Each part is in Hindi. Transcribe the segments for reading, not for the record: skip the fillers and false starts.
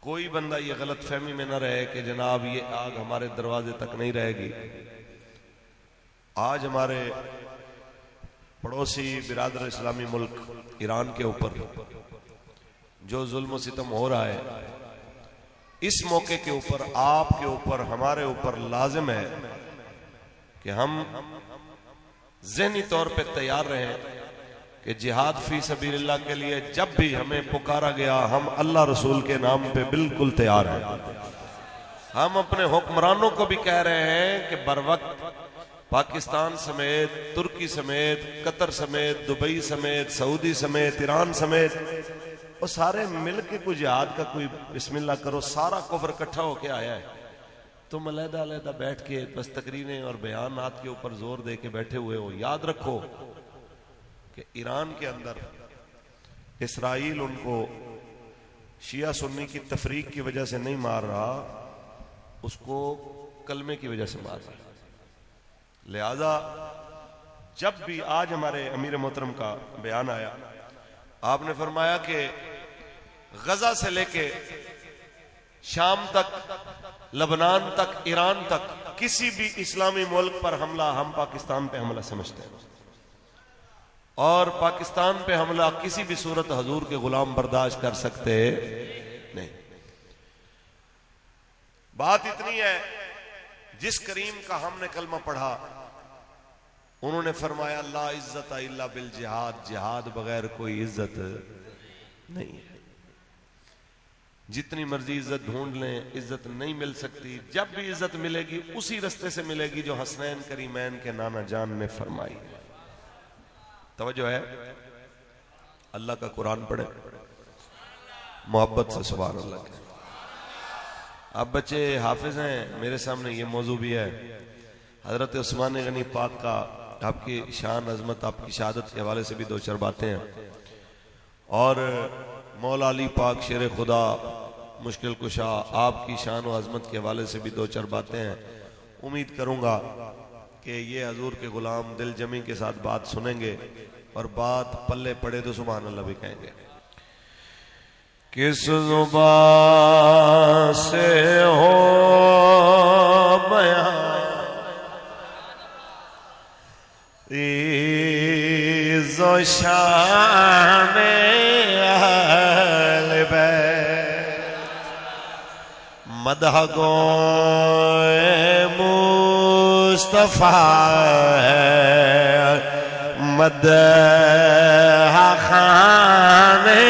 कोई बंदा ये गलत फहमी में न रहे कि जनाब ये आग हमारे दरवाजे तक नहीं रहेगी। आज हमारे पड़ोसी बिरादर इस्लामी मुल्क ईरान के ऊपर जो जुल्म सितम हो रहा है, इस मौके के ऊपर आपके ऊपर हमारे ऊपर लाजिम है कि हम ज़हनी तौर पे तैयार रहें कि जिहाद फी सबीलिल्लाह के लिए जब भी हमें पुकारा गया हम अल्लाह रसूल के नाम पे बिल्कुल तैयार हैं। हम अपने हुक्मरानों को भी कह रहे हैं कि बर वक्त पाकिस्तान समेत, तुर्की समेत, कतर समेत, दुबई समेत, सऊदी समेत, ईरान समेत वो सारे मिल के कोई जिहाद का कोई बिस्मिल्लाह करो। सारा कुफ्र इकट्ठा होके आया है, तुम अलहदा अलहदा बैठ के बस तकरीरें और बयानात के ऊपर जोर दे के बैठे हुए हो। याद रखो कि ईरान के अंदर इसराइल उनको शिया सुन्नी की तफरीक की वजह से नहीं मार रहा, उसको कलमे की वजह से मार रहा है। लिहाजा जब भी आज हमारे अमीर मोहतरम का बयान आया, आपने फरमाया कि गजा से लेके शाम तक, लबनान तक, ईरान तक किसी भी इस्लामी मुल्क पर हमला हम पाकिस्तान पे हमला समझते हैं और पाकिस्तान पे हमला किसी भी सूरत हजूर के गुलाम बर्दाश्त कर सकते नहीं। बात इतनी है, जिस करीम का हमने कलमा पढ़ा उन्होंने फरमाया ला इज्जत इल्ला बिल जिहाद, जिहाद बगैर कोई इज्जत नहीं है। जितनी मर्जी इज्जत ढूंढ लें, इज्जत नहीं मिल सकती। जब भी इज्जत मिलेगी उसी रास्ते से मिलेगी जो हसनैन करीमैन के नाना जान ने फरमाई। तवज्जो है, अल्लाह का कुरान पढ़े मोहब्बत से, सुभान अल्लाह के। अब बच्चे हाफिज हैं, मेरे सामने ये मौजू भी है। हजरत उस्मान गनी पाक का, आपकी शान अजमत, आपकी शहादत के हवाले से भी दो चार बातें हैं और मौला अली पाक शेर खुदा मुश्किल कुशा, आपकी शान और अजमत के हवाले से भी दो चार बातें हैं। उम्मीद करूंगा कि ये हजूर के गुलाम दिल जमी के साथ बात सुनेंगे और बात पल्ले पड़े तो सुभान अल्लाह भी कहेंगे। किस ज़ुबान से हो बयां इज़्ज़ो शान अहले बैत, मदह गोए मुस्तफा है, मदह खाने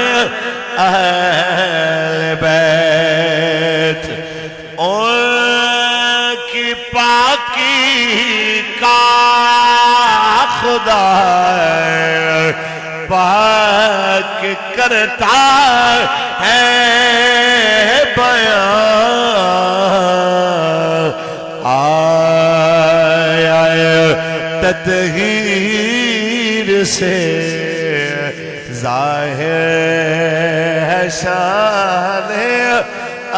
अहले बैत, उनकी पाकी का खुदा पाक करता है बयां। आया ततहीर से ज़ाहिर है शान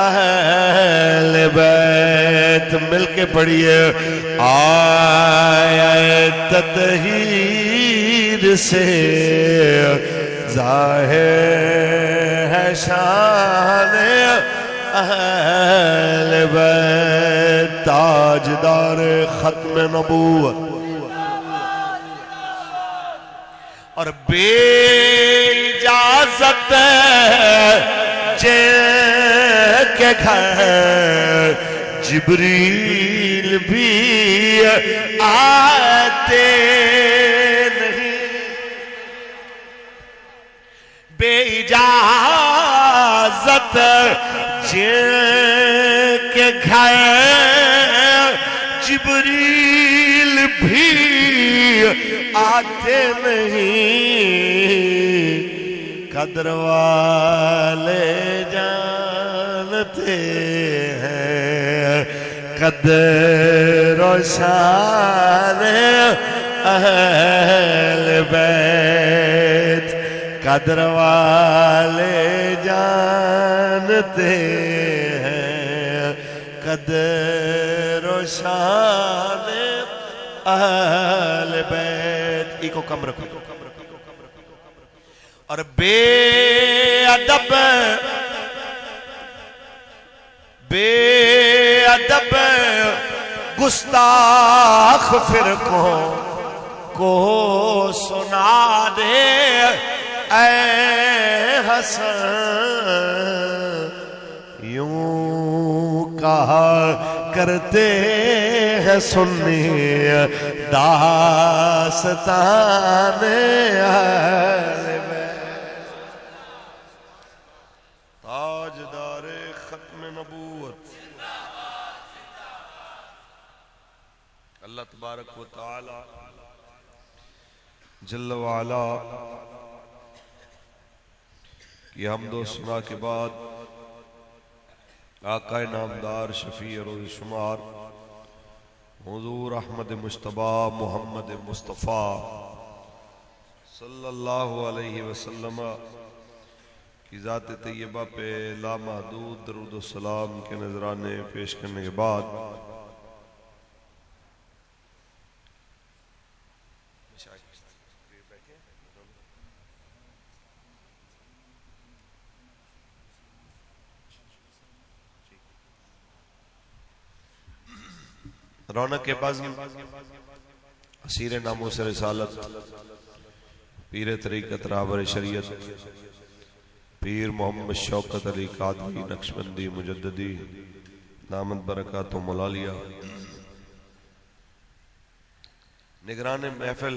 अहले बैत। मिलके पढ़िए, आया ततहीर से ज़ाहिर है शान अहले बैत। ताजदार खत्म नबूवत और बेइजाजत के घर जिब्रील भी आते नहीं। बेइजाजत के घर जिब्रील भी आते नहीं। कदर वाले जानते हैं कदर शान अहले बैत। कदर वाले जानते हैं कदर शान अहले बैत। इको कम रखो। और बेअदब बेअदब गुस्ताख फिरकों को सुना दे ऐ हसन, यूं कहा करते हैं सुन्नी दास्तान अहले बैत। ताजदारे खत्म नबूवत अल्लाह तबारक व तआला जल्ल व अला की हमदो सुना के बाद आकाए नामदार शफी रोज़ शुमार हुजूर अहमद मुश्तबा मोहम्मद मुस्तफ़ा सल्लल्लाहु अलैहि वसल्लम की ज़ात तैयबा पे लामहदूद दरूद व सलाम के नजराने पेश करने के बाद रौनक के बज़्म असीर नामूस रिसालत पीर तरीक़त राहबर शरीयत पीर मोहम्मद शौकत अली कादरी नक्शबंदी मुजद्ददी दामद बरकातुहु मुलालिया निगरान महफिल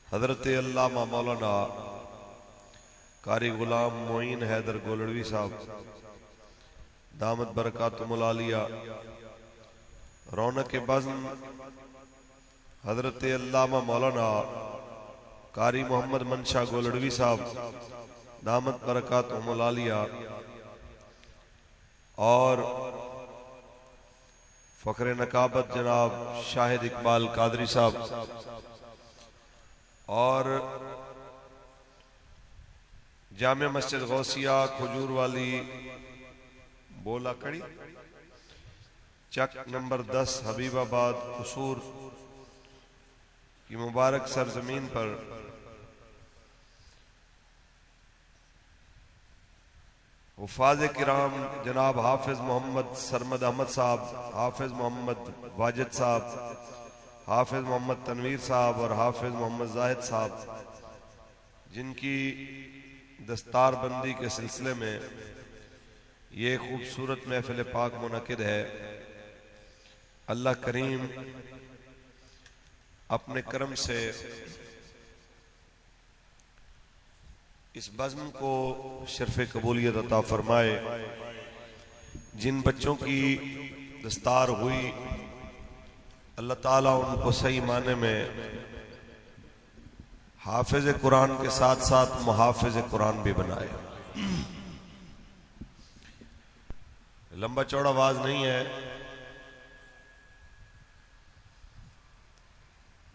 हजरत अल्लामा मौलाना कारी गुलाम मोइन हैदर गोलड़वी साहब दामद बरकातुहु मुलालिया रौनक के बज़्म हजरत अल्लामा मौलाना कारी मोहम्मद मनशा गोलड़वी साहब दामत बरकातुहु मुलालिया और फ़ख्र नकाबत जनाब शाहिद इकबाल कादरी साहब और जामे मस्जिद गौसिया खजूर वाली बोला कड़ी चक नंबर 10 हबीबाबाद कसूर की मुबारक सरजमीन पर हुफ़ाज़ किराम जनाब हाफिज मोहम्मद सरमद अहमद साहब, हाफिज मोहम्मद वाजिद साहब, हाफिज मोहम्मद तनवीर साहब और हाफिज मोहम्मद जाहिद साहब, जिनकी दस्तारबंदी के सिलसिले में ये खूबसूरत महफिल पाक मुनक़िद है। अल्लाह करीम अपने करम से इस बज़्म को शर्फ़ कबूलियत अता फरमाए। जिन बच्चों की दस्तार हुई अल्लाह ताला उनको सही माने में हाफिज कुरान के साथ साथ मुहाफिज कुरान भी बनाए। लंबा चौड़ा आवाज नहीं है,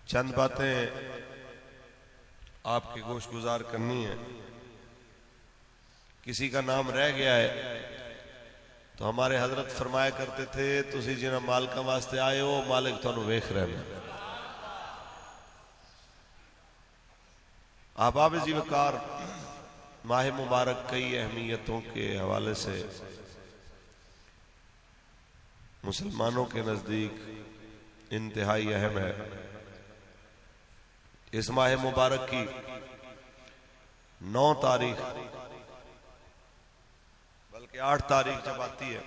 चंद बातें आपके गोश गुजार करनी है। किसी का नाम रह गया है तो हमारे हजरत फरमाया करते थे तुसी जिन्हां मालिका वास्ते आए हो मालिक तुहानू वेख रहे हैं। अहबाब जी वकार माह मुबारक कई अहमियतों के हवाले से मुसलमानों के नजदीक इंतहाई अहम है। इस माह मुबारक की 9 तारीख बल्कि 8 तारीख जब आती है,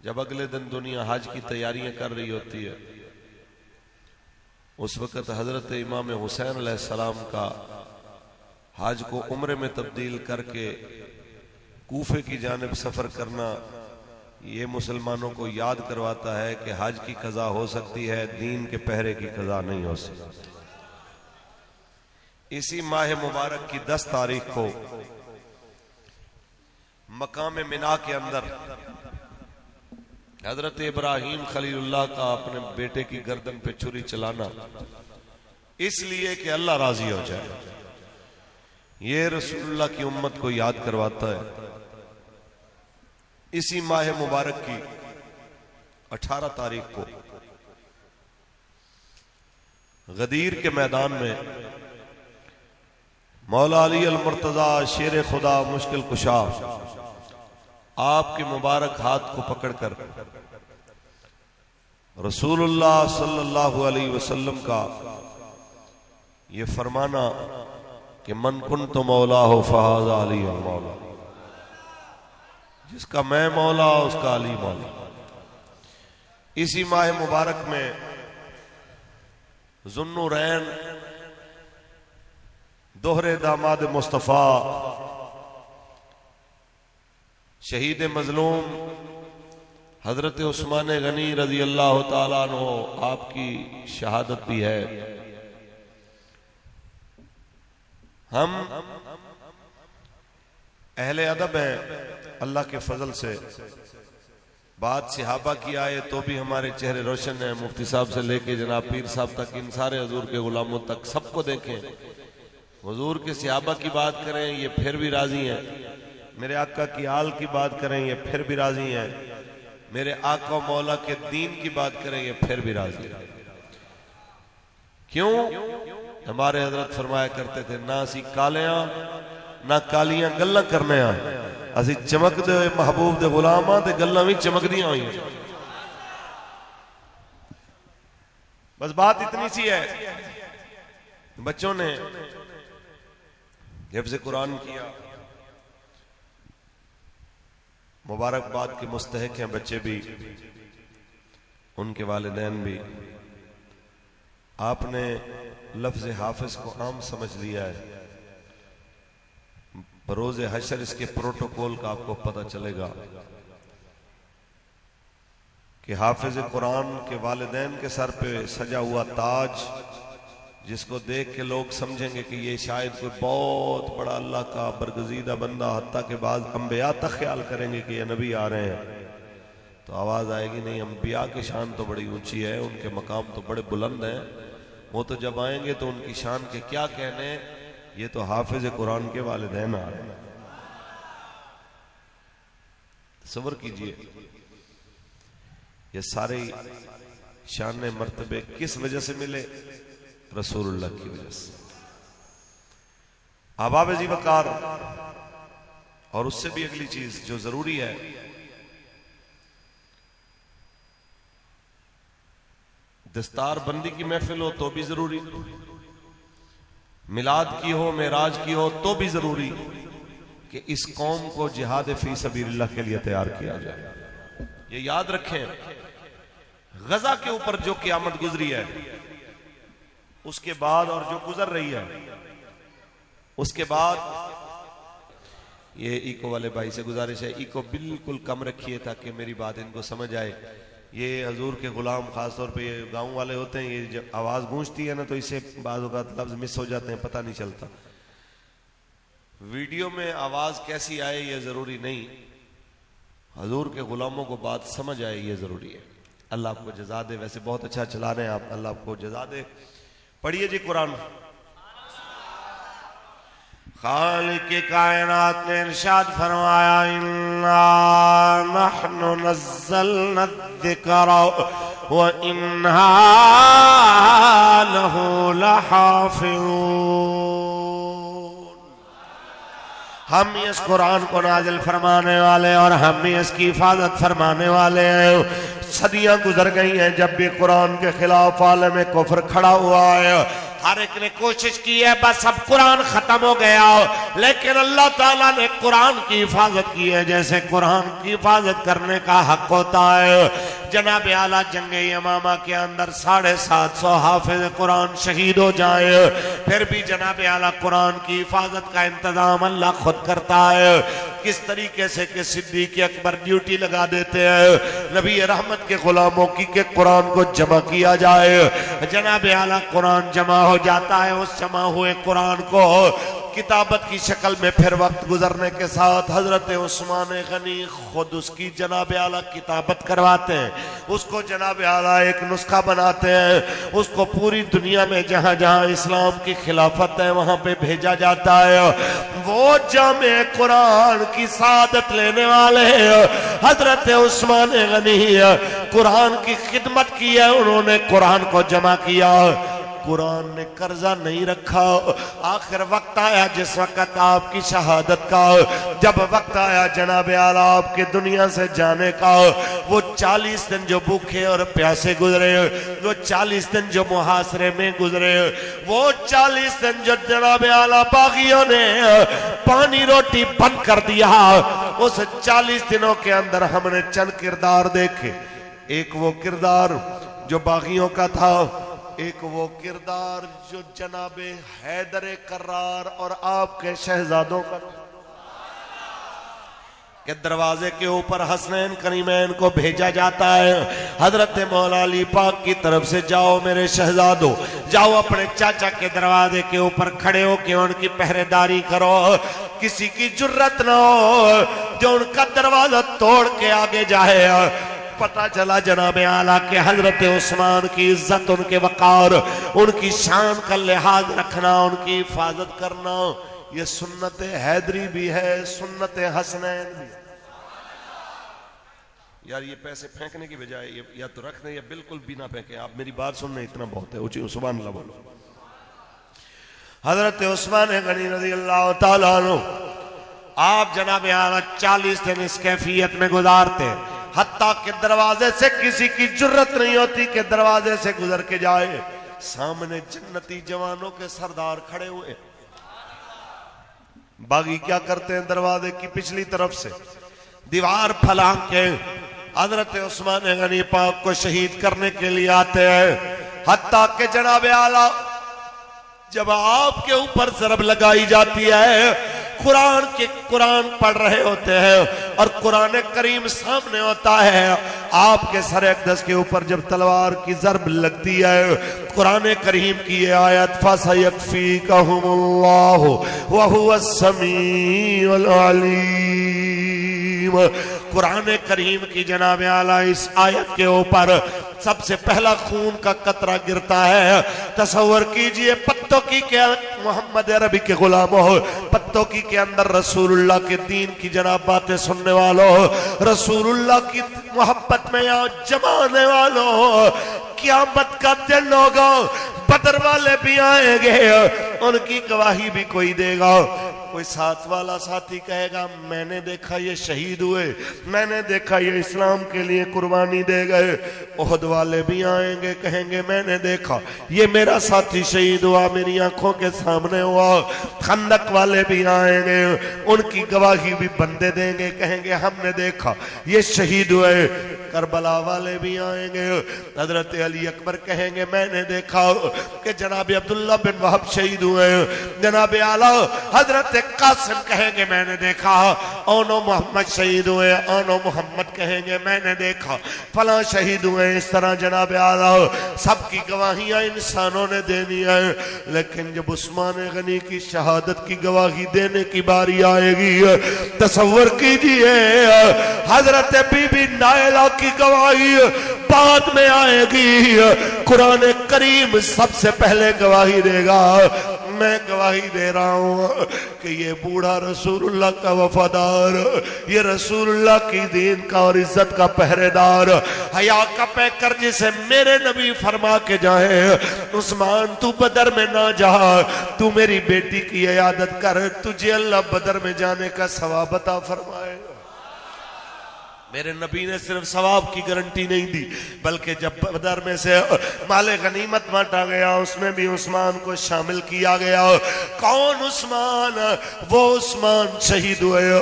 जब अगले दिन दुनिया हज की तैयारियां कर रही होती है, उस वक़्त हजरत इमाम हुसैन अलैहिस्सलाम का हज को उम्रे में तब्दील करके कूफे की जानिब सफर करना ये मुसलमानों को याद करवाता है कि हज की कज़ा हो सकती है, दीन के पहरे की कज़ा नहीं हो सकती। इसी माह मुबारक की 10 तारीख को मकाम मिना के अंदर हजरत इब्राहीम खलीलुल्लाह का अपने बेटे की गर्दन पे छुरी चलाना इसलिए कि अल्लाह राजी हो जाए, ये रसूलुल्लाह की उम्मत को याद करवाता है। इसी माह मुबारक की 18 तारीख को गदीर के मैदान में मौला अली अल मुर्तजा शेर खुदा मुश्किल कुशा आपके मुबारक हाथ को पकड़कर रसूलुल्लाह सल्लल्लाहु अलैहि वसल्लम का ये फरमाना कि मन कुन्तु मौला हो फहाज़ा अली मौला, जिसका मैं मौला उसका अली मौला। इसी माह मुबारक में ज़ुन्नुरैन दोहरे दामाद मुस्तफ़ा शहीद मजलूम हजरत उस्मान गनी रजी अल्लाह ताला अन्हु आपकी शहादत भी है। हम अहले अदब हैं, अल्लाह के फजल से बात सिहाबा की आए तो भी हमारे चेहरे रोशन है। मुफ्ती साहब से लेके जनाब पीर साहब तक, इन सारे हजूर के गुलामों तक सबको देखें। हुजूर के सिहाबा की बात करें ये फिर भी राजी हैं, मेरे आका की आल की बात करें ये फिर भी राजी हैं, मेरे आका मौला के दीन की बात करें ये फिर भी राजी हैं। क्यों? हमारे हजरत फरमाया करते थे, ना असी कालियां ना कालियां गल्लां करने असी चमकदे हुए महबूब दे गुलाम ते गल्लां भी चमकदियां हुई। बस बात इतनी सी है, बच्चों ने हिफ्ज़ कुरान किया, मुबारकबाद के मुस्तहिक हैं बच्चे भी, उनके वालिदैन भी। आपने लफ्ज़ हाफिज को आम समझ लिया है, बरोज़ हशर इसके प्रोटोकॉल का आपको पता चलेगा कि हाफिज कुरान के वालिदैन के सर पे सजा हुआ ताज, जिसको देख के लोग समझेंगे कि ये शायद कोई बहुत बड़ा अल्लाह का बरगजीदा बंदा, हत्ता के बाद अंबिया तक ख्याल करेंगे कि ये नबी आ रहे हैं, तो आवाज आएगी नहीं, अंबिया की शान तो बड़ी ऊंची है, उनके मकाम तो बड़े बुलंद हैं, वो तो जब आएंगे तो उनकी शान के क्या कहने, ये तो हाफिज कुरान के वालिदैन आ रहे हैं। तसव्वुर कीजिए, ये सारे शान मर्तबे किस वजह से मिले? रसूलुल्लाह की वजह से। आबाब जी वकार, और उससे भी अगली चीज जो जरूरी है, दस्तार बंदी की महफिल हो तो भी जरूरी, मिलाद की हो, मेराज की हो तो भी जरूरी कि इस कौम को जिहाद फी सबीलिल्लाह के लिए तैयार किया जाए। ये याद रखें, गजा के ऊपर जो क़यामत गुजरी है, उसके बाद और जो गुजर रही है उसके बाद, ये इको वाले भाई से गुजारिश है, इको बिल्कुल कम रखिए ताकि मेरी बात इनको समझ आए। ये हजूर के गुलाम खासतौर पे ये गांव वाले होते हैं, ये जब आवाज गूंजती है ना तो इससे बाज़ औक़ात लफ्ज़ मिस हो जाते हैं, पता नहीं चलता। वीडियो में आवाज कैसी आए ये जरूरी नहीं, हजूर के गुलामों को बात समझ आए ये जरूरी है। अल्लाह आपको जज़ा दे, वैसे बहुत अच्छा चला रहे हैं आप, अल्लाह आपको जज़ा दे। पढ़िए जी कुरान। खालिक कायनात ने इरशाद फरमाया, इन्ना नहनु नज़्ज़लना ज़िक्रा व इन्ना लहू लहाफ़िज़ून। हम ही इस कुरान को नाजिल फरमाने वाले और हम ही इसकी हिफाजत फरमाने वाले हैं। सदियां गुजर गई हैं, जब भी कुरान के खिलाफ आलम कुफ्र खड़ा हुआ है, हर एक ने कोशिश की है बस अब कुरान खत्म हो गया, लेकिन अल्लाह ताला ने कुरान की हिफाजत की है जैसे कुरान की हिफाजत करने का हक होता है। जनाब आला जंगे यमामा के अंदर 750 हाफिज कुरान शहीद हो जाए, फिर भी जनाब आला कुरान की हिफाजत का इंतजाम अल्लाह खुद करता है। किस तरीके से कि सिद्दीक़ अकबर ड्यूटी लगा देते हैं नबी रहमत के गुलामों की कि कुरान को जमा किया जाए। जनाब आला कुरान जमा हो जाता है, उस जमा हुए कुरान को किताबत की शक्ल में फिर वक्त गुजरने के साथ हजरत उस्मान गनी खुद उसकी जनाब आला किताबत करवाते हैं, उसको जनाब आला एक नुस्खा बनाते हैं, उसको पूरी दुनिया में जहां जहां इस्लाम की खिलाफत है वहां पे भेजा जाता है। वो जामे कुरान की सादत लेने वाले हजरत उस्मान गनी कुरान की खिदमत की है, उन्होंने कुरान को जमा किया। कुरान ने कर्जा नहीं रखा। आखिर वक्त आया जिस वक्त आपकी शहादत का, जब वक्त आया जनाब आला आपके दुनिया से जाने का, वो 40 दिन जो भूखे और प्यासे गुजरे, वो 40 दिन जो मुहासरे में गुजरे, वो 40 दिन जो जनाब आला बागियों ने पानी रोटी बंद कर दिया, उस 40 दिनों के अंदर हमने चंद किरदार देखे। एक वो किरदार जो बागियों का था, एक वो किरदार जो जनाबे हैदर करार और आपके शहजादों का, के दरवाजे के ऊपर हसनैन करीमैन को भेजा जाता है हजरत मौला अली पाक की तरफ से, जाओ मेरे शहजादो, जाओ अपने चाचा के दरवाजे के ऊपर खड़े हो के उनकी पहरेदारी करो। किसी की जुर्रत ना हो जो उनका दरवाजा तोड़ के आगे जाए। पता चला जनाब आला के हजरत उस्मान की इज्जत, उनके वकार, उनकी शान का लिहाज रखना, उनकी हिफाजत करना, ये सुन्नत हैदरी भी है, सुन्नत हसनैन भी। यार ये पैसे फेंकने की बजाय या तो रख दें या बिल्कुल भी ना फेंके। आप मेरी बात सुनने इतना बहुत है, ऊंची सुभान अल्लाह बोलो। हजरत उस्मान गनी रज़ी अल्लाह ताला अन्हु, आप जनाब आला 40 दिन इस कैफियत में गुजारते, हत्ता के दरवाजे से किसी की जुर्रत नहीं होती कि दरवाजे से गुजर के जाए। सामने जन्नती जवानों के सरदार खड़े हुए, बागी क्या करते हैं, दरवाजे की पिछली तरफ से दीवार फलांग के हजरत उस्मान गनी पाक को शहीद करने के लिए आते हैं। हत्ता के जनाब आला जब आपके ऊपर ज़रब लगाई जाती है, कुरान पढ़ रहे होते हैं और कुरान करीम सामने होता है, आपके सर अक़दस के ऊपर जब तलवार की ज़रब लगती है, कुरान करीम की ये आयत फसयकफ़ीकहुमुल्लाहु व हुवस्समीउल अलीम, कुरान करीम की जनाब आला इस आयत के ऊपर सबसे पहला खून का कतरा गिरता है। तसव्वुर कीजिए, पत्तों की के मोहम्मद अरबी के गुलामों, पत्तों की के अंदर रसूलुल्लाह के दीन की जनाब बातें सुनने वालों, रसूलुल्लाह की मोहब्बत में यहाँ जमाने वालों, क़यामत का दिन होगा, बदर वाले भी आएंगे, उनकी गवाही भी कोई देगा। कोई साथ वाला साथी कहेगा मैंने देखा ये शहीद हुए, मैंने देखा ये इस्लाम के लिए कुर्बानी दे गए। ओहद वाले भी आएंगे, कहेंगे मैंने देखा ये मेरा साथी शहीद हुआ, मेरी आंखों के सामने हुआ। खंदक वाले भी आएंगे, उनकी गवाही भी बंदे देंगे, कहेंगे हमने देखा ये शहीद हुए। करबला वाले भी आएंगे, हजरत अली अकबर कहेंगे मैंने देखा कि जनाब अब्दुल्ला बिन वहब शहीद हुए। जनाब आला हजरत कासिम कहेंगे मैंने देखा, ओनो मोहम्मद शहीद हुए, ओनो मोहम्मद कहेंगे मैंने देखा फला शहीद हुए। इस तरह जनाब आला सबकी गवाहियां इंसानों ने देनी है, लेकिन जब उस्मान गनी की शहादत की गवाही देने की बारी आएगी, तसव्वुर कीजिए हजरत बीबी नायला की गवाही बाद में आएगी, कुरान करीम सबसे पहले गवाही देगा। मैं गवाही दे रहा हूं कि ये बूढ़ा रसूलुल्लाह का वफादार, ये रसूलुल्लाह की दीन का और इज्जत का पहरेदार, हया का पैकर जिसे मेरे नबी फरमा के जाए, उस्मान तू बदर में ना जा, तू मेरी बेटी की इयादत कर, तुझे अल्लाह बदर में जाने का सवाब अता फरमाए। मेरे नबी ने सिर्फ सवाब की गारंटी नहीं दी, बल्कि जब बदर में से माले गनीमत बांटा गया उसमें भी उस्मान को शामिल किया गया। कौन उस्मान? वो उस्मान शहीद हुए,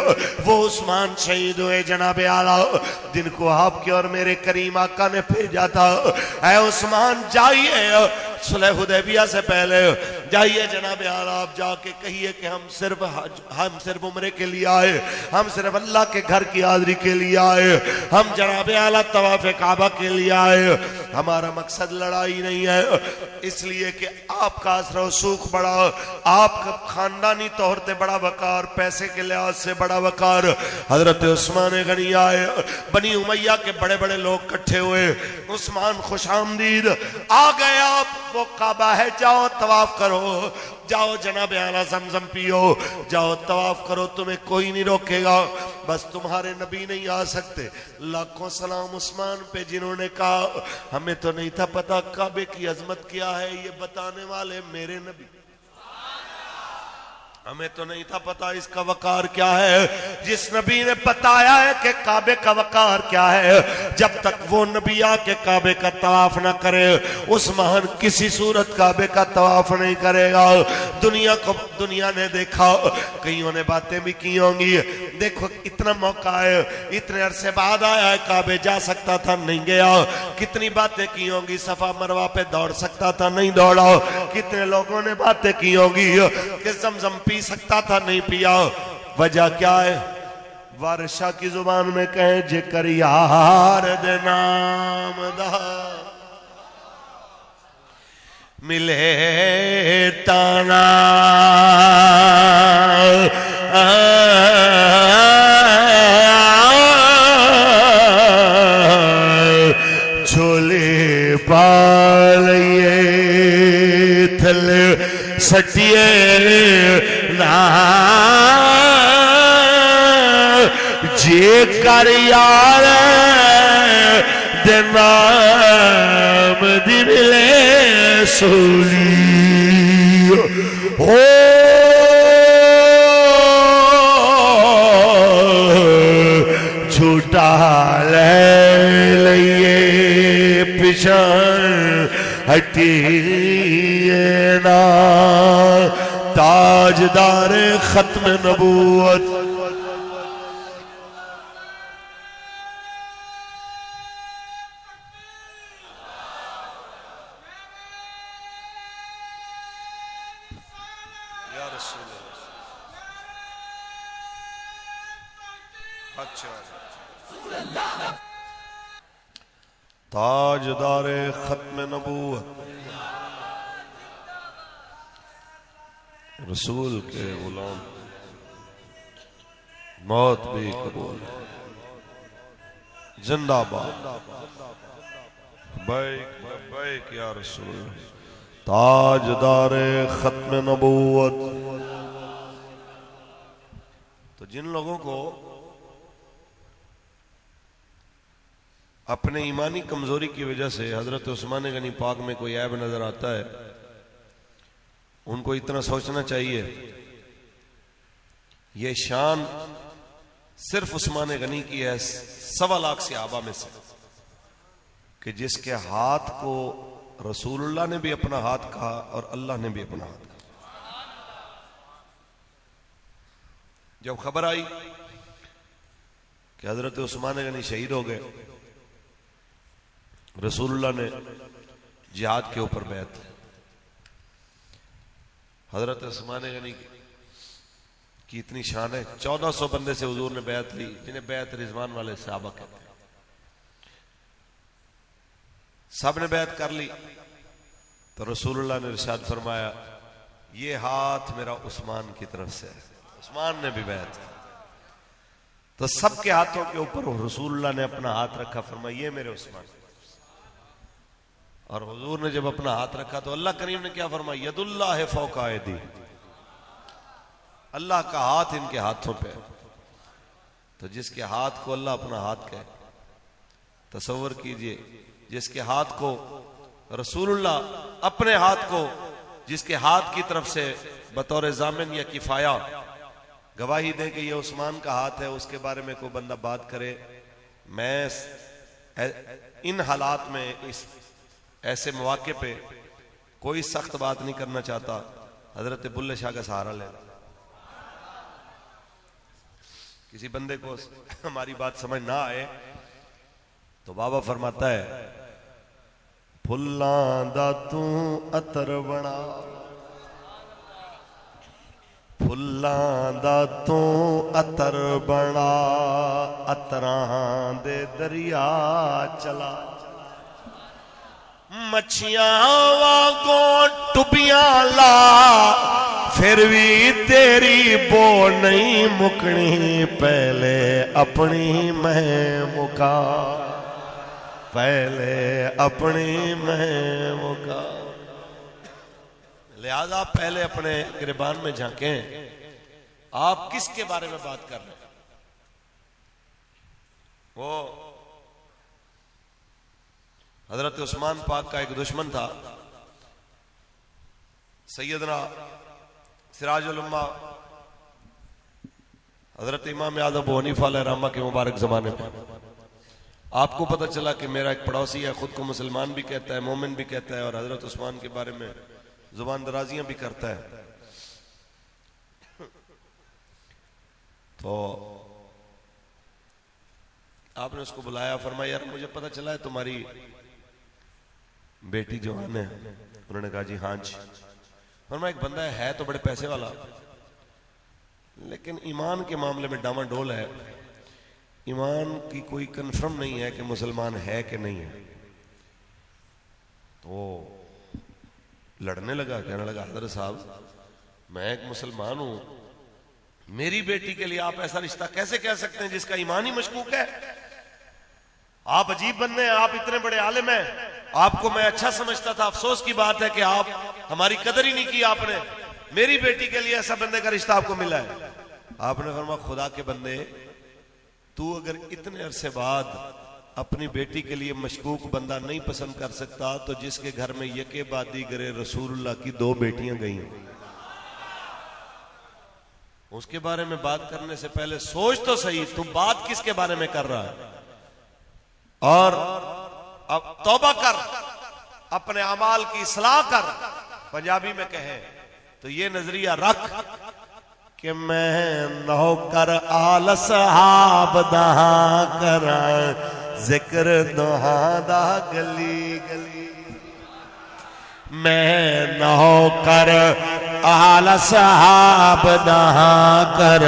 वो उस्मान शहीद हुए जनाब आला जिनको आपके और मेरे करीम आका ने भेजा था। ऐ उस्मान जाइए सुलह हुदैबिया से पहले, जाइए जनाब आला आप जाके कहिए कि हम सिर्फ उम्रे के लिए आए, हम सिर्फ अल्लाह के घर की हाजिरी के लिए आए, हम जनाब आला तवाफ़े काबा के लिए आए, हमारा मकसद लड़ाई नहीं है। इसलिए कि आपका असर सूख बड़ा, आपका खानदानी तौर पे बड़ा वकार, पैसे के लिहाज से बड़ा वकार, हजरत उस्मान गनी आए, बनी उमैया के बड़े बड़े लोग इकट्ठे हुए। उस्मान खुशामदीद आ गए, आप वो काबा है, जाओ तवाफ करो, जाओ जनाब आला ज़मज़म पियो, जाओ तवाफ करो, तुम्हें कोई नहीं रोकेगा, बस तुम्हारे नबी नहीं आ सकते। लाखों सलाम उस्मान पे जिन्होंने कहा हमें तो नहीं था पता काबे की अजमत क्या है, ये बताने वाले मेरे नबी, हमें तो नहीं था पता इसका वकार क्या है। जिस नबी ने बताया है कि काबे का वकार क्या है, जब तक वो नबी आके काबे का तवाफ ना करे उस महान किसी सूरत काबे का तवाफ नहीं करेगा। दुनिया ने देखा, कईयों ने बातें भी की होंगी, देखो इतना मौका है, इतने अरसे बाद आया है, काबे जा सकता था नहीं गया, कितनी बातें की होंगी, सफा मरवा पे दौड़ सकता था नहीं दौड़ा, कितने लोगों ने बातें की होंगी कि ज़मज़म पी सकता था नहीं पिया। वजह क्या है? वर्षा की जुबान में कहे जिक्र यार दे नाम दा मिले ताना, झोले पालिए थले सटिए ना, जे कर यार दे नाम दी मिले सोली हो, झूठा ले लिए पिछा हटिए ना, ताजदार खत्म नबूवत या रसूल ताजदार खत्म नबूवत रसूल के गुलाम, मौत भी कबूल, जिंदाबाद बैक बैक या रसूल, ताजदार खत्म नबूवत। तो जिन लोगों को अपने ईमानी कमजोरी की वजह से हजरत उस्मान गनी पाक में कोई ऐब नजर आता है, उनको इतना सोचना चाहिए ये शान सिर्फ उस्मान गनी की है 1.25 लाख सहाबा में से, कि जिसके हाथ को रसूलुल्लाह ने भी अपना हाथ कहा और अल्लाह ने भी अपना हाथ कहा। जब खबर आई कि हजरत उस्मान गनी शहीद हो गए, रसूलुल्लाह ने जिहाद के ऊपर बैत, हजरत उस्मान गनी की इतनी शान है, 1400 बंदे से हुजूर ने बैत ली, जिन्हें बैत रिजवान वाले सहाबा कहते हैं, सब ने बैत कर ली। तो रसूलुल्लाह ने इरशाद फरमाया ये हाथ मेरा उस्मान की तरफ से है, उस्मान ने भी बैत की। तो सबके हाथों के ऊपर रसूलुल्लाह ने अपना हाथ रखा, फरमाया ये मेरे उस्मान। और हुजूर ने जब अपना हाथ रखा तो अल्लाह करीम ने क्या फरमाया, यदुल्लाह फौका यदी, अल्लाह का हाथ इनके हाथों पे। तो जिसके हाथ को अल्लाह अपना हाथ कहे, तसव्वुर कीजिए, जिसके हाथ को रसूलुल्लाह अपने हाथ को, जिसके हाथ की तरफ से बतौर जामिन या किफाया गवाही दे कि ये उस्मान का हाथ है, उसके बारे में कोई बंदा बात करे। मैं इन हालात में, इस ऐसे मौके पे कोई सख्त बात नहीं करना चाहता, हजरत बुल्ले शाह का सहारा ले। किसी बंदे को हमारी बात समझ ना आए तो बाबा फरमाता है, फुल्लां दा तू अतर बना, फुल्लां दा तू अतर बना, अतरां दे दरिया चला, मच्छियां वांगों टुबियां ला, फिर भी तेरी बो नहीं मुकनी, पहले अपनी मैं मुका, पहले अपनी मैं मुका। लिहाजा पहले अपने गिरबान में झांकें, आप किसके बारे में बात कर रहे हैं? वो हजरत उस्मान पाक का एक दुश्मन था, सैयदना सिराजुल उम्मा हजरत इमाम आज़म अबू हनीफा अलैहिर्रहमा के मुबारक जमाने में। आपको पता चला कि मेरा एक पड़ोसी है, खुद को मुसलमान भी कहता है, मोमिन भी कहता है, और हजरत उस्मान के बारे में जुबान दराजियां भी करता है। तो आपने उसको बुलाया, फरमाया यार मुझे पता चला है तुम्हारी बेटी जवान है। उन्होंने कहा जी हाँ जी। फरमाया एक बंदा है तो बड़े पैसे वाला, लेकिन ईमान के मामले में डामाडोल है, ईमान की कोई कंफर्म नहीं है कि मुसलमान है कि नहीं है। तो लड़ने लगा, कहने लगा हज़रत साहब मैं एक मुसलमान हूं, मेरी बेटी के लिए आप ऐसा रिश्ता कैसे कह सकते हैं जिसका ईमान ही मशकूक है? आप अजीब बंदे हैं, आप इतने बड़े आलिम हैं, आपको मैं अच्छा समझता था, अफसोस की बात है कि आप हमारी कदर ही नहीं की आपने, मेरी बेटी के लिए ऐसा बंदे का रिश्ता आपको मिला है। आपने फरमाया खुदा के बंदे, तू अगर इतने अरसे बाद अपनी बेटी के लिए मशकूक बंदा नहीं पसंद कर सकता, तो जिसके घर में यके बादी करे रसूलुल्लाह की 2 बेटियां गई, उसके बारे में बात करने से पहले सोच तो सही, तू बात किसके बारे में कर रहा है? और अब तौबा कर, अपने अमाल की इस्लाह कर। पंजाबी में कहे तो ये नजरिया रख कि मैं नौकर आल सहाब दहा कर जिक्र दुहा दा गली गली, मैं नौकर आल सहाब दहा कर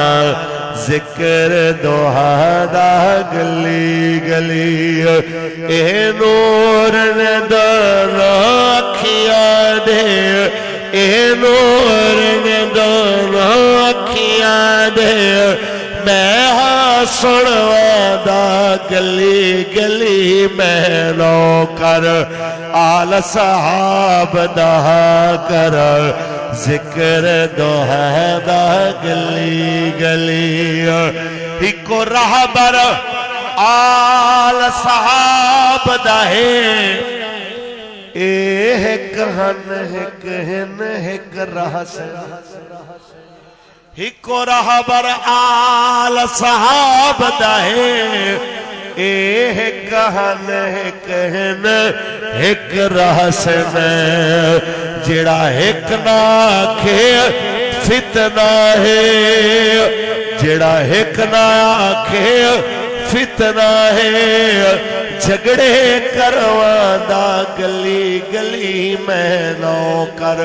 जिक्र दुहा दा गली गली। ए नूर ने दोनों अखियां दे, ए नूर ने दोनों अखियां दे, मैं हाँ सुनवादा गली गली, मैं नौकर आल सहाब दहा कर जिक्र दोहदा गली गली। इको रहबर आल सहाब दहे, एक हन हिक हिन हिक रहस, हिको रहबर आल सहाब दहे, एक हन हिक हिन हिक रहस में, जिड़ा हिक ना आखे फितना है, जिड़ा हिक ना आखे फितना है, झगड़े करवादा गली गली, मैं नौकर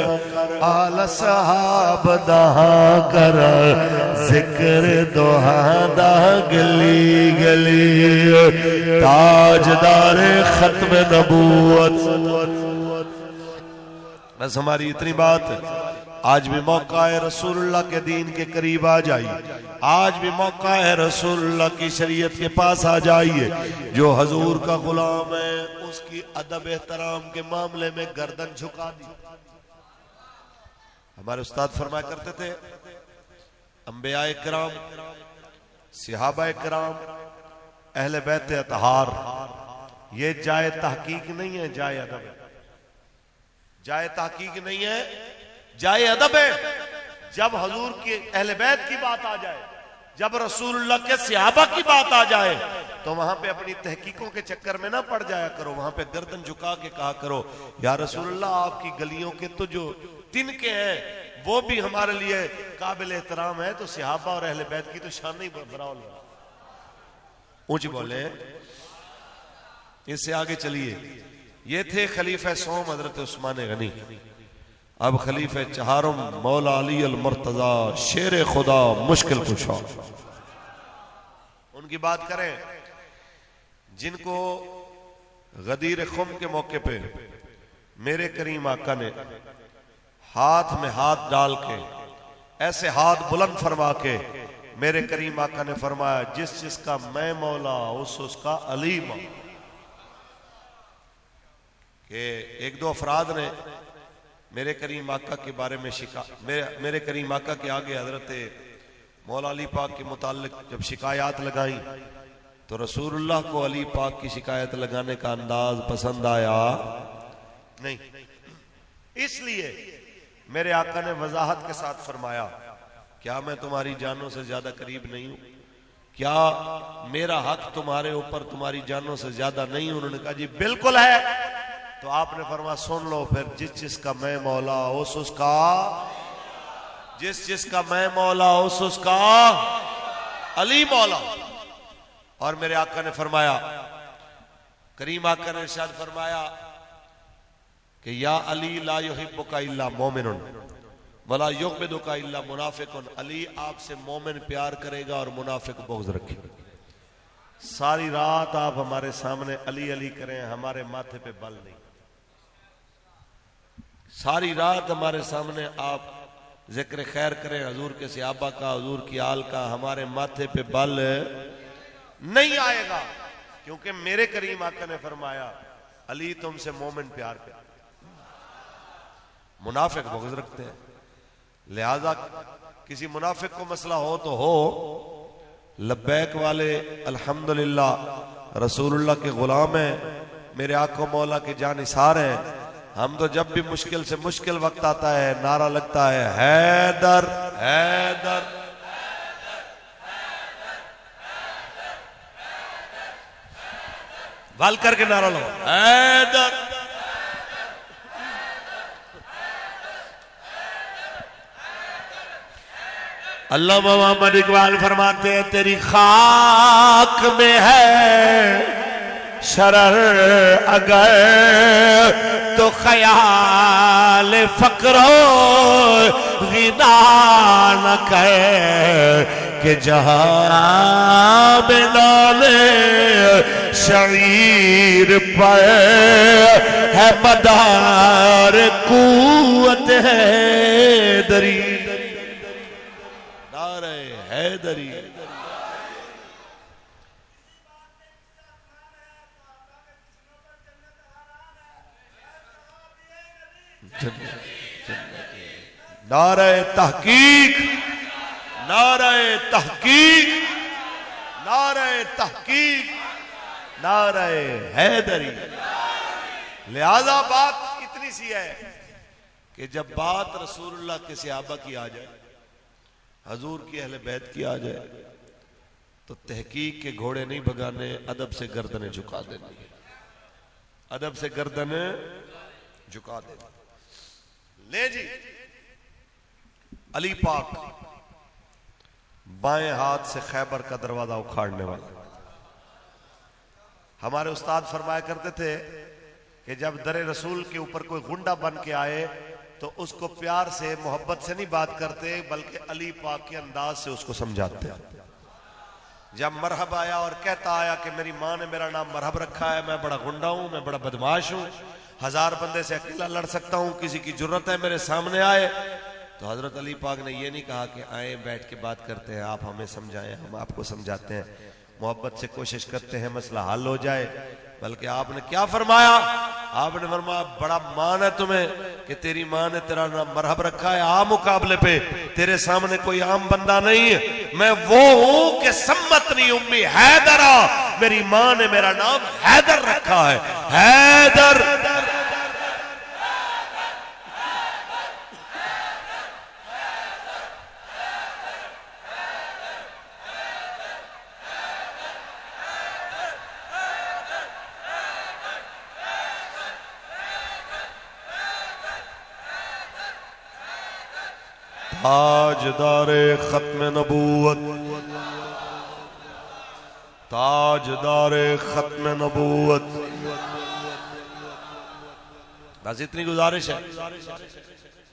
आल सहाब दहा कर जिक्र दुहादा गली गली। ताजदार खत्म नबूवत। बस हमारी इतनी बात, आज भी मौका है रसूलुल्लाह के दीन के करीब आ जाइए, आज भी मौका है रसूलुल्लाह की शरीयत के पास आ जाइए। जो हजूर का गुलाम है उसकी अदब एहतराम के मामले में गर्दन झुका दी। हमारे उस्ताद फरमाया करते थे, अंबिया इकराम, सिहाबा इकराम, अहले बैत अतहार, ये जाए तहकीक नहीं है, जाए अदब है। जाए तहकीक नहीं है, जाए अदब है। जब हजूर के अहले बैत की बात आ जाए, जब रसूलुल्लाह के सिहाबा की बात आ जाए, तो वहां पे अपनी तहकीकों के चक्कर में ना पड़ जाया करो, वहां पे गर्दन झुका के कहा करो, या रसूलुल्लाह आपकी गलियों के तो जो तिनके हैं वो भी हमारे लिए काबिल एहतराम है, तो सिहाबा और अहले बैत की तो शान ही बराबर ऊंची बोले। इससे आगे चलिए, ये थे खलीफा सोम हजरत उस्मान गनी। अब खलीफा चहारम मौला अली अल मुर्तजा शेर खुदा मुश्किल कुशा, उनकी बात करें, जिनको गदीर खुम के मौके पे मेरे करीम आका ने हाथ में हाथ डाल के ऐसे हाथ बुलंद फरमा के मेरे करीम आका ने फरमाया, जिस जिसका मैं मौला उसका अली मौला। कि एक दो अफराद ने मेरे करीम आका के बारे में मेरे करीम आका के आगे हजरत मौला अली पाक के मुताल्लिक जब शिकायत लगाई तो रसूलुल्लाह को अली पाक की शिकायत लगाने का अंदाज पसंद आया नहीं। इसलिए मेरे आका ने वजाहत के साथ फरमाया, क्या मैं तुम्हारी जानों से ज्यादा करीब नहीं हूं? क्या मेरा हक तुम्हारे ऊपर तुम्हारी जानों से ज्यादा नहीं? उन्होंने कहा जी बिल्कुल है। तो आपने फरमाया सुन लो फिर, जिस जिसका मैं मौला उसका, जिस जिसका मैं मौला उसका अली मौला। और मेरे आका ने फरमाया, करीम आका ने इरशाद फरमाया कि या अली ला युहिब्बुका इल्ला मोमिनुन वला युग़्बिदुका इल्ला मुनाफिकुन। अली आपसे मोमिन प्यार करेगा और मुनाफिक बुग़्ज़ रखेगा। सारी रात आप हमारे सामने अली अली करें, हमारे माथे पे बल नहीं। सारी रात हमारे सामने आप जिक्र खैर करें हुजूर के सहाबा का, हुजूर की आल का, हमारे माथे पे बल नहीं आएगा। क्योंकि मेरे करीम आका ने फरमाया, अली तुमसे मोमिन प्यार कर, मुनाफिक बुग़्ज़ रखते हैं। लिहाजा किसी मुनाफिक को मसला हो तो हो, लब्बैक वाले अल्हम्दुलिल्लाह रसूलुल्लाह के गुलाम हैं, मेरे आका मौला के जानिसार हैं। हम तो जब भी मुश्किल से मुश्किल वक्त आता है नारा लगता है हैदर हैदर। वाल करके नारा लो हैदर। अल्लाह मोहम्मद इकबाल फरमाते हैं, तेरी खाक में है शरर अगर तो ख्याल फकरो गिना न कर के जहां बिनाले शरीर पर है मदार कुव्वत है दरी। नारे हैदरी। नारे तहकीक, नारे तहकीक, नारे तहकीक, नारे हैदरी। लिहाजा बात इतनी सी है कि जब बात रसूलुल्लाह के सहाबा की आ जाए, हजूर की अहले बैत की आ जाए, तो तहकीक के घोड़े नहीं भगाने, अदब से गर्दनें झुका देनी, अदब से गर्दनें झुका देनी। ले जी, अली पाक बाएं हाथ से खैबर का दरवाजा उखाड़ने वाला। हमारे उस्ताद फरमाया करते थे कि जब दरे रसूल के ऊपर कोई गुंडा बन के आए तो उसको प्यार से मोहब्बत से नहीं बात करते, बल्कि अली पाक के अंदाज से उसको समझाते। जब मरहब आया और कहता आया कि मेरी माँ ने मेरा नाम मरहब रखा है, मैं बड़ा गुंडा हूं, मैं बड़ा बदमाश हूं, 1000 बंदे से अकेला लड़ सकता हूं, किसी की जरूरत है मेरे सामने आए, तो हजरत अली पाक ने यह नहीं कहा कि आए बैठ के बात करते हैं, आप हमें समझाएं, हम आपको समझाते हैं, मोहब्बत से कोशिश करते हैं मसला हल हो जाए। बल्कि आपने क्या फरमाया? आपने फरमाया बड़ा मान है तुम्हें कि तेरी माँ ने तेरा नाम मरहब रखा है, आ मुकाबले पे तेरे सामने कोई आम बंदा नहीं है, मैं वो हूं कि सम्मतनी उम्मी हैदरा, मेरी माँ ने मेरा नाम हैदर रखा है, हैदर। ताजदारे खत्म नबूवत, ताजदारे खत्म नबूवत। बस इतनी गुजारिश है,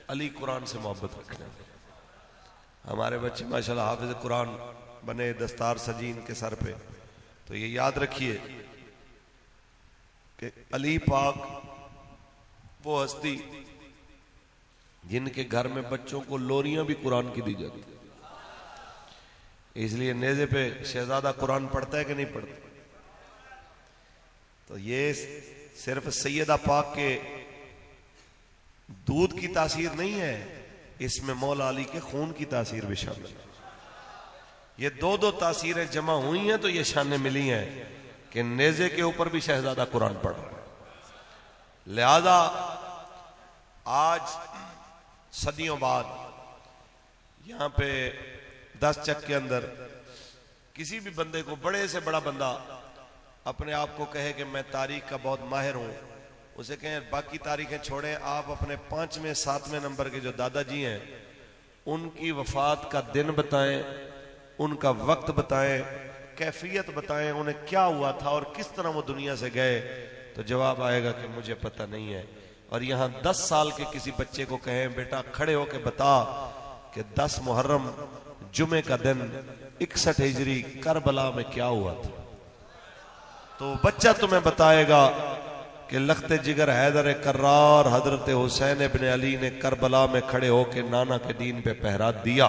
अली कुरान से मोहब्बत रखना। हमारे बच्चे माशाल्लाह हाफिज कुरान बने, दस्तार सजी इनके सर पे, तो ये याद रखिए कि अली पाक वो हस्ती जिनके घर में बच्चों को लोरियां भी कुरान की दी जाती, इसलिए नेज़े पे शहजादा कुरान पढ़ता है कि नहीं पढ़ता। तो ये सिर्फ सैयदा पाक के दूध की तासीर नहीं है, इसमें मौला अली के खून की तासीर भी शामिल है। ये दो दो तासीरें जमा हुई हैं तो ये शानें मिली हैं कि नेज़े के ऊपर भी शहजादा कुरान पढ़ रहा है। लिहाजा आज सदियों बाद यहां पे 10 चक के अंदर किसी भी बंदे को, बड़े से बड़ा बंदा अपने आप को कहे कि मैं तारीख का बहुत माहिर हूं, उसे कहें बाकी तारीखें छोड़ें, आप अपने 5वें 7वें नंबर के जो दादाजी हैं उनकी वफात का दिन बताएं, उनका वक्त बताएं, कैफियत बताएं, उन्हें क्या हुआ था और किस तरह वो दुनिया से गए, तो जवाब आएगा कि मुझे पता नहीं है। और यहां 10 साल के किसी बच्चे को कहें बेटा खड़े होकर बता कि 10 मुहर्रम जुमे का दिन 61 हिजरी करबला में क्या हुआ था, तो बच्चा तुम्हें बताएगा कि लख्ते जिगर हैदर कर्रार हजरत हुसैन इब्न अली ने करबला में खड़े होकर नाना के दीन पे पहरा दिया।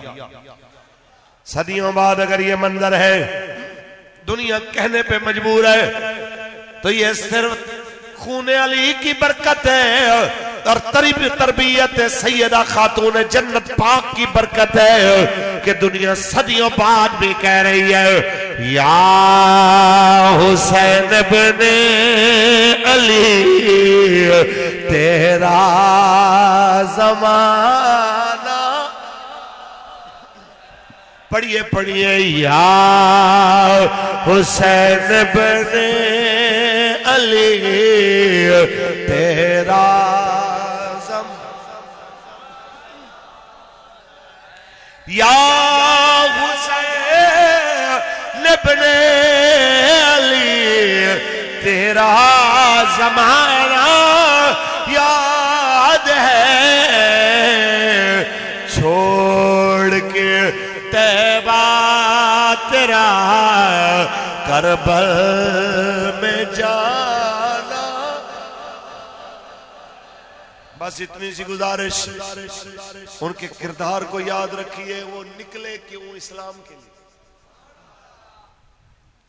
सदियों बाद अगर ये मंजर है, दुनिया कहने पे मजबूर है, तो ये सिर्फ खून अली की बरकत है और तरबियत सैयदा खातून जन्नत पाक की बरकत है कि दुनिया सदियों बाद भी कह रही है या हुसैन इब्ने अली तेरा जमाना। पढ़िए पढ़िए या हुसैन इब्ने अली तेरा या हुसैन इब्ने अली तेरा जमाना याद है, छोड़ के तैबा तेरा करबल में जाना। बस इतनी सी गुजारिश, उनके किरदार को याद रखिए, वो निकले क्यों इस्लाम के लिए।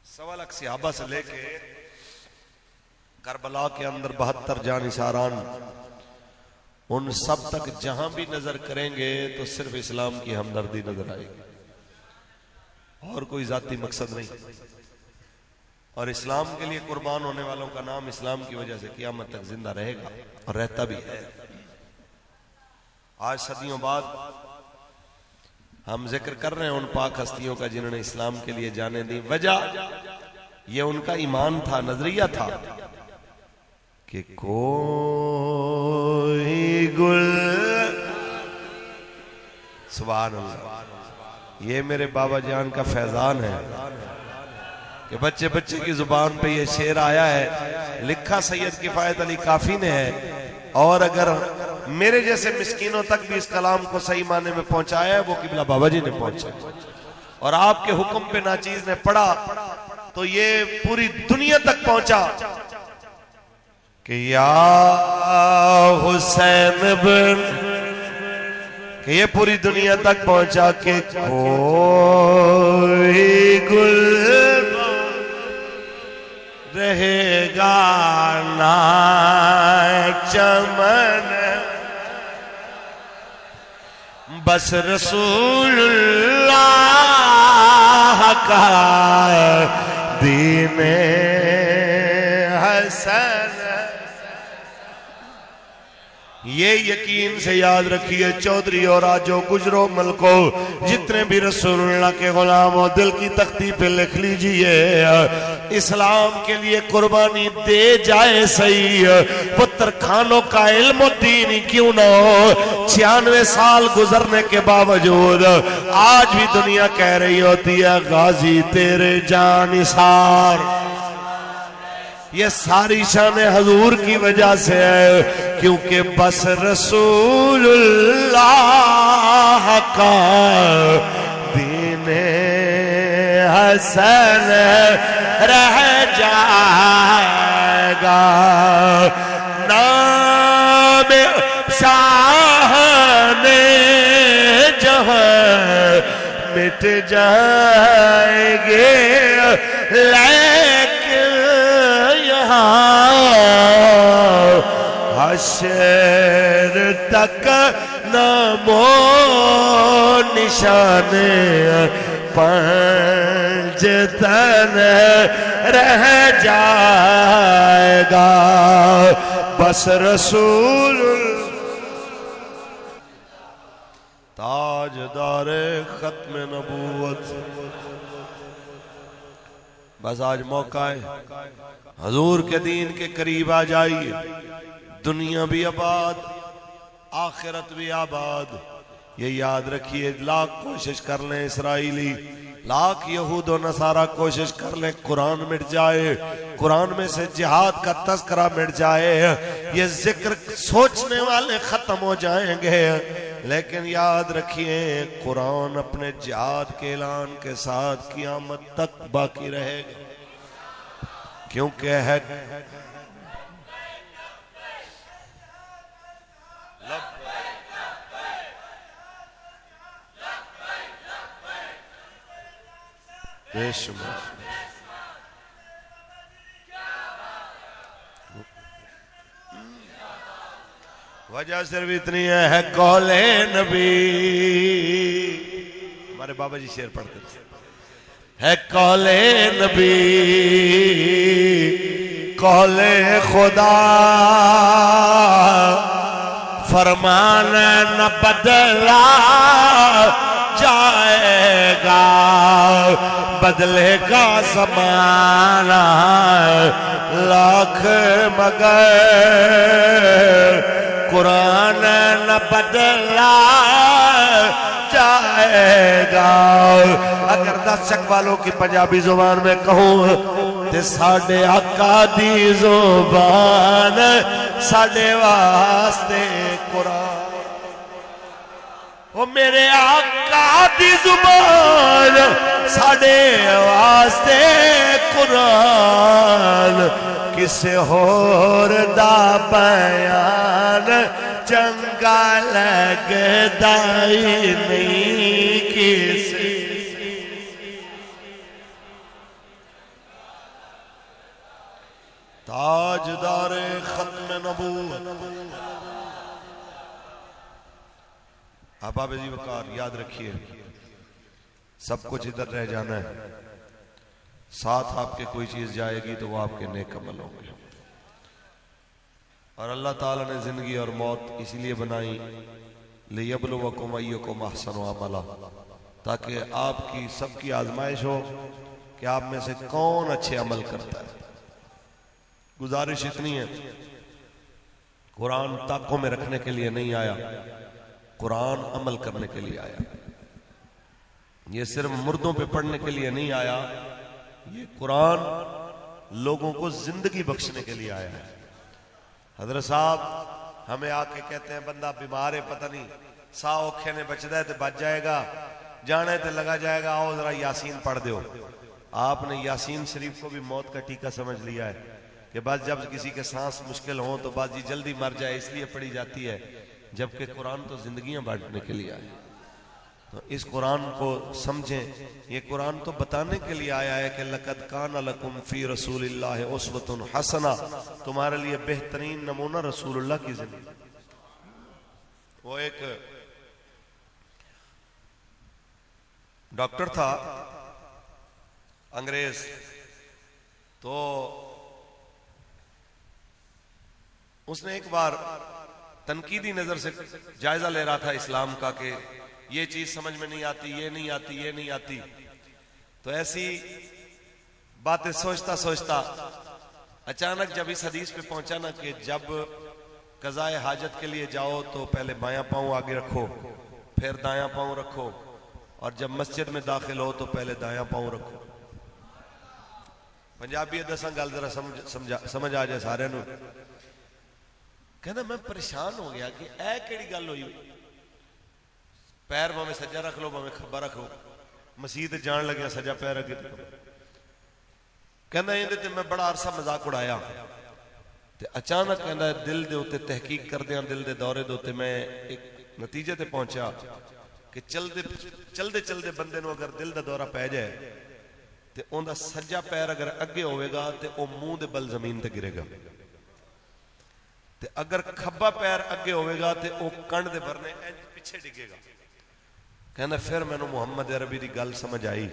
1.25 लाख सहाबा से लेके करबला के अंदर 72 जानिसारान, उन सब तक जहां भी नजर करेंगे तो सिर्फ इस्लाम की हमदर्दी नजर आएगी और कोई जाती मकसद नहीं। और इस्लाम के लिए कुर्बान होने वालों का नाम इस्लाम की वजह से क़यामत तक जिंदा रहेगा और रहता भी है। आज सदियों बाद हम जिक्र कर रहे हैं उन पाक हस्तियों का जिन्होंने इस्लाम के लिए जाने दी। वजह ये उनका ईमान था, नजरिया था कि कोई गुल, सुभान अल्लाह, ये मेरे बाबा जान का फैजान है कि बच्चे बच्चे की जुबान पे ये शेर आया है, लिखा सैयद किफायत अली काफी ने है। और अगर मेरे जैसे मिस्कीनों तक भी इस कलाम को सही माने में पहुंचाया है वो किबला बाबा जी ने पहुंचाया, और आपके हुक्म पे नाचीज ने पढ़ा तो ये पूरी दुनिया तक पहुंचा कि या हुसैन बिन, कि ये पूरी दुनिया तक पहुंचा कि कोई गुल रहेगा ना चमन, बस रसूलुल्लाह का दीने हसन। ये यकीन से याद रखिए चौधरी और आजो गुजरो मलको, जितने भी रसूलुल्लाह के गुलाम हो दिल की तख्ती पे लिख लीजिए, इस्लाम के लिए कुर्बानी दे जाए सही, पुत्र खानों का इल्म दीन क्यों ना हो। 96 साल गुजरने के बावजूद आज भी दुनिया कह रही होती है गाजी तेरे जानिसार। ये सारी शान हजूर की वजह से है, क्योंकि बस रसूलुल्लाह का दीने हसन रह जाएगा, नाम शाह मिट जाएंगे, लेकिन यहाँ हश्र तक नमो निशान पंजतन रह जाएगा। बस रसूल ताजदारे खत्म नबूवत। बस आज मौका है, हजूर के दीन के करीब आ जाइए। दुनिया भी आबाद, आखिरत भी आबाद। ये याद रखिए, लाख कोशिश कर लें इसराइली, लाख यहूद और नसारा कोशिश कर लें, कुरान मिट जाए, कुरान में से जिहाद का तस्करा मिट जाए, ये जिक्र सोचने वाले खत्म हो जाएंगे। लेकिन याद रखिए, कुरान अपने जिहाद के ऐलान के साथ क़यामत तक बाकी रहेगा, क्योंकि है वजह सिर्फ इतनी है कौले नबी। हमारे बाबा जी शेर पढ़ते थे, है कौले नबी कौले खुदा, फरमान न बदला जाएगा, बदलेगा ज़माना लाख मगर कुरान न बदला जाएगा। अगर 10 शक वालों की पंजाबी जुबान में कहूँ ते साडे आका दी जुबान साडे वास्ते कुरान, ओ मेरे आका दी जुबान साडे वास्ते कुरान, किसे होर दा बयान चंगा लगदा ही नहीं किसी। ताजदारे खत्म नबूवत अहबाब जी वकार, याद रखिए सब कुछ इधर रह जाना है, साथ आपके कोई चीज जाएगी तो वो आपके नेक अमल होंगे। और अल्लाह ताला ने जिंदगी और मौत इसीलिए बनाई, लियब्लुवकुम अय्युकुम अहसनु अमला, ताकि आपकी सबकी आजमाइश हो कि आप में से कौन अच्छे अमल करता है। गुजारिश इतनी है, कुरान ताकों में रखने के लिए नहीं आया, कुरान अमल करने के लिए आया। ये सिर्फ मुर्दों पे पढ़ने के लिए नहीं आया, ये कुरान लोगों को जिंदगी बख्शने के लिए आया है। हजरत साहब हमें आके कहते हैं बंदा बीमार है, पता नहीं सा औखे ने बचदा है तो बच जाएगा, जाने तो लगा जाएगा, आओ जरा यासीन पढ़ दो। आपने यासीन शरीफ को भी मौत का टीका समझ लिया है कि बस जब किसी के सांस मुश्किल हो तो बस जी जल्दी मर जाए इसलिए पढ़ी जाती है, जबकि कुरान तो जिंदगियां बांटने के लिए आया। तो इस कुरान को समझें, ये कुरान तो बताने के लिए आया है कि लक़द काना लकुम फी रसूलिल्लाहि उस्वतुन हसना, तुम्हारे लिए बेहतरीन नमूना रसूलुल्लाह की जिंदगी। वो एक डॉक्टर था अंग्रेज, तो उसने एक बार तनकीदी नजर से जायजा ले रहा था इस्लाम का कि ये चीज समझ में नहीं आती, ये नहीं आती, ये नहीं आती। तो ऐसी बातें सोचता सोचता अचानक जब इस हदीस पे पहुंचा ना कि जब कज़ाए हाजत के लिए जाओ तो पहले बायां पांव आगे रखो, फिर दायां पांव रखो, और जब मस्जिद में दाखिल हो तो पहले दायां पांव रखो। पंजाबी दसा गल जरा समझ आ जाए सारे नूं। कहना मैं परेशान हो गया कि ऐ केड़ी गल होई, पैर भावें सज्जा रख लो भावें खब्बा रख लो, मसीत जान लगे सज्जा पैर अगे। कहना इहदे ते मैं बड़ा अरसा मजाक उड़ाया, ते अचानक कहना दिल दे उत्ते तहकीक करदियां, दिल दे दौरे दे उत्ते मैं एक नतीजे ते पहुंचा कि चलते चलते चलते बंदे नूं अगर दिल दा दौरा पै जाए तो उनका सज्जा पैर अगर अगे होगा तो वह मुंह के बल जमीन ते गिरेगा, ते अगर खब्बा पैर अगे होगा तो वह कंध दे बरने पिछे डिगेगा। कहना फिर मैनू मुहम्मद अरबी की गल समझ आई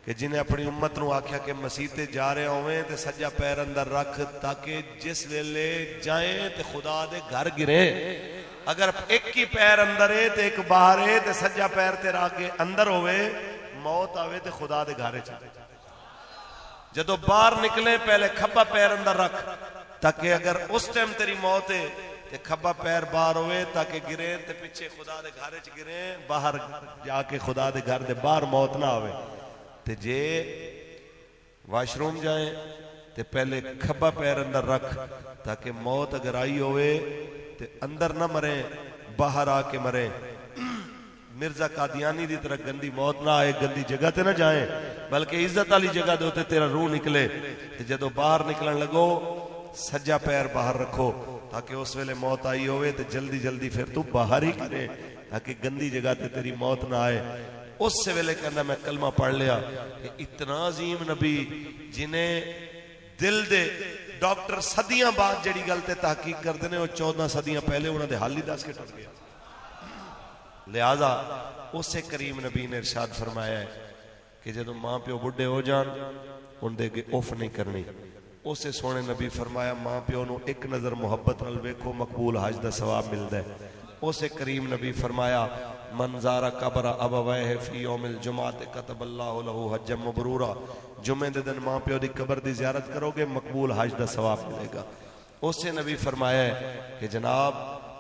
कि जिन्हें अपनी उम्मत नूं आख्या कि मसीते जा रहे होवे तो सज्जा पैर अंदर रख, ताकि जिस वेले जाए तो खुदा दे घर गिरे। अगर एक ही पैर अंदर है तो एक बाहर है, तो सज्जा पैर तेरा आगे अंदर होवे, मौत आवे तो खुदा दे घर चले। जदों बाहर निकले पहले खब्बा पैर अंदर रख, ताकि अगर उस टाइम तेरी मौत है तो खब्बा पैर बाहर होवे, ताकि गिरे तो पिछे खुदा दे घर च गिरे, बाहर जाके खुदा दे घर दे बाहर मौत ना आवे। ते जे वाशरूम जाए तो पहले खब्बा पैर अंदर रख, ताकि मौत अगर आई होवे तो अंदर ना मरे, बाहर आके मरे। मिर्जा कादियानी की तरह गंदी मौत ना आए, गंदी जगह ते ना जाए, बल्कि इज्जत वाली जगह दे उत्ते तेरा रूह निकले। ते जदों बाहर निकलन लगो सज्जा पैर बाहर रखो, ताकि उस वेले मौत आई होवे तो जल्दी जल्दी फिर तू बाहर ही करे, ताकि गंदी जगह ते तेरी मौत ना आए। उस वेले कहना मैं कलमा पढ़ लिया कि इतना अजीम नबी जिन्हें दिल दे डॉक्टर सदियां बाद जड़ी गल ते तहकीक करते हैं, 14 सदियां पहले उन्होंने हाल ही दस के टल गया। लिहाजा उसे करीम नबी ने इरशाद फरमाया है कि जदों मां प्यो बुढ़े हो जान उनके अगे उफ नहीं करनी। उसे सोने नबी फरमाया मां प्यो नूं एक नज़र मुहब्बत नाल वेखो, मकबूल हज दा सवाब मिलता है। उसे करीम नबी फरमाया मनजारा कबर अबवैह फी यौमिल जुमात कतबल्लाहु लहू हज्जम मबरूरा। जुमे दे दिन मां प्यो दी कबर दी ज़ियारत करोगे, मकबूल हज दा सवाब मिलेगा। उसे नबी फरमाया कि जनाब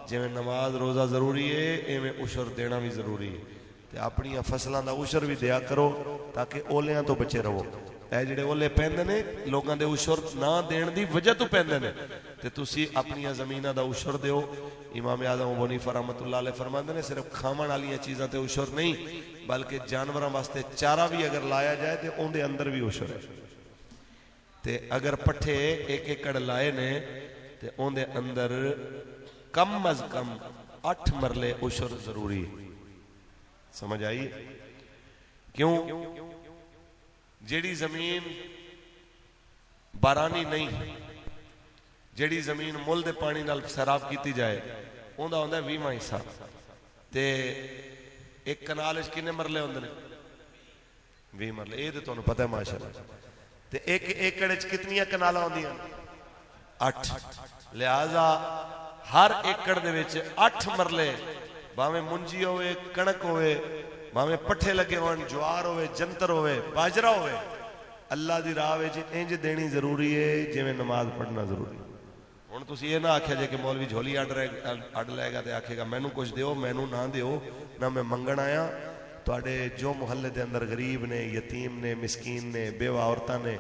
जिवें नमाज रोज़ा जरूरी है, इवें उशर देना भी जरूरी है। ते अपनी फसलों का उशर भी दिया करो, ताकि ओलियां तो बचे रहो। ਇਹ ਜਿਹੜੇ ओले ਪੈਂਦੇ ਨੇ लोगों के उशर ना देण दी वजह तो पैंदे ने, ते तुसी अपनी ज़मीनां दा उशर दिओ। इमाम आज़म अबू हनीफा रहमतुल्लाह अलैह फरमाते हैं सिर्फ खावन वाली चीज़ों ते उशर नहीं, बल्कि जानवरों वास्ते चारा भी अगर लाया जाए तो उनके अंदर भी उशर है। ते अगर पट्ठे 1 एकड़ लाए ने तो उनके अंदर कम अज कम 8 मरले उशर जरूरी है। समझ आई? क्यों? जेड़ी जमीन बारानी नहीं, जेड़ी जमीन मुल दे पानी नाल सैराब की जाए उनका होंदा 20वां हिस्सा। ते एक कनाल किन्ने मरले होंदे ने? 20 मरले। ये तो तुहानू पता है माशाअल्लाह। ते एक एकड़ कितनियां कनालां होंदियां? 8। लिहाजा हर एकड़ दे विच 8 मरले, भावें मुंजी होवे, कणक होवे, भावें पट्ठे लगे होन, ज्वार होवे, जंतर होवे, बाजरा होवे, अल्लाह दी राह विच इंज देनी जरूरी है जिवें नमाज पढ़ना जरूरी है। हुण तुसीं ये ना आख्या जे कि मौलवी झोली अड लएगा तो आखेगा मैनू कुछ दिओ, मैनू ना दिओ, ना मैं मंगण आया। तुहाडे जो मुहल्ले दे अंदर गरीब ने, यतीम ने, मिसकीन ने, बेवा औरतां ने,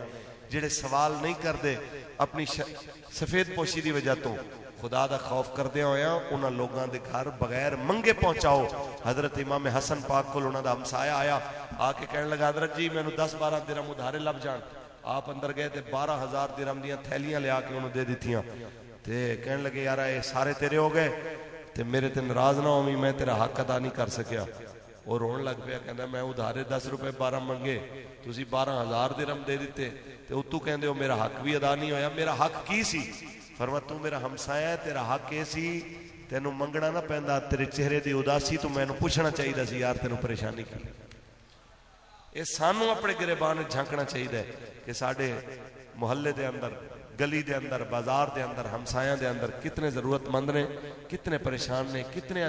जिहड़े सवाल नहीं करते अपनी सफेद पोशी की वजह तो, खुदा दा खौफ करदे होया उन्हां लोगों के घर बगैर मंगे पहुंचाओ। हजरत इमाम हसन पाक को उन्हां दा हमसाया आया, आके कहने लगा हजरत जी मैनू 10-12 दिरहम उधारे लभ जान। आप अंदर गए तो 12,000 दिरहम दियां थैलियां लिया के उन्होंने दे दित्तियां। ते कहने लगे यार ये सारे तेरे हो गए, ते मेरे ते नाराज ना होवी, मैं तेरा हक अदा नहीं कर सकिया। और रोन लग पिया, कहना मैं उधारे 10 रुपए 12 मंगे, तुसी 12,000 दिरहम दे दिते, ते उतू कहंदे हो मेरा हक भी अदा नहीं होया। मेरा हक की सी? फरमा तू मेरा हमसाया है, तेरा हक ये सी तेनू मंगना ना पैंदा, तेरे चेहरे की उदासी तो मैनू पूछना चाहिए सी यार तेनू परेशानी की। ये सानू अपने गिरेबान झांकना चाहिए कि साडे मुहल्ले दे अंदर, गली दे अंदर, बाजार दे अंदर, हमसाया दे अंदर कितने जरूरतमंद ने, कितने परेशान ने, कितने